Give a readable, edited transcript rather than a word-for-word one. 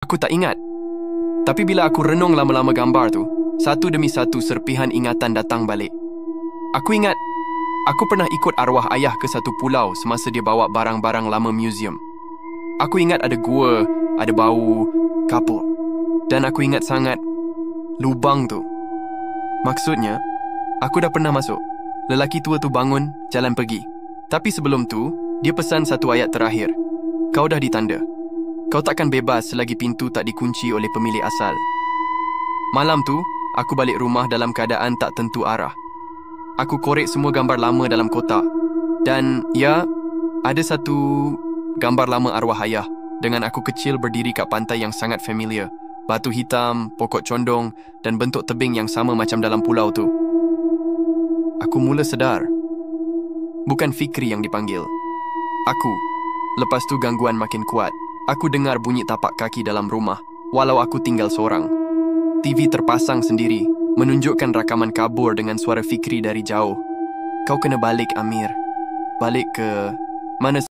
Aku tak ingat. Tapi bila aku renung lama-lama gambar tu, satu demi satu serpihan ingatan datang balik. Aku ingat, aku pernah ikut arwah ayah ke satu pulau semasa dia bawa barang-barang lama museum. Aku ingat ada gua, ada bau, kapur. Dan aku ingat sangat lubang tu. Maksudnya, aku dah pernah masuk. Lelaki tua tu bangun, jalan pergi. Tapi sebelum tu, dia pesan satu ayat terakhir. Kau dah ditanda. Kau takkan bebas selagi pintu tak dikunci oleh pemilik asal. Malam tu, aku balik rumah dalam keadaan tak tentu arah. Aku korek semua gambar lama dalam kotak. Dan, ya, ada satu gambar lama arwah ayah dengan aku kecil berdiri kat pantai yang sangat familiar. Batu hitam, pokok condong dan bentuk tebing yang sama macam dalam pulau tu. Aku mula sedar. Bukan Fikri yang dipanggil. Aku. Lepas tu gangguan makin kuat. Aku dengar bunyi tapak kaki dalam rumah, walau aku tinggal seorang. TV terpasang sendiri, menunjukkan rakaman kabur dengan suara Fikri dari jauh. Kau kena balik, Amir. Balik ke mana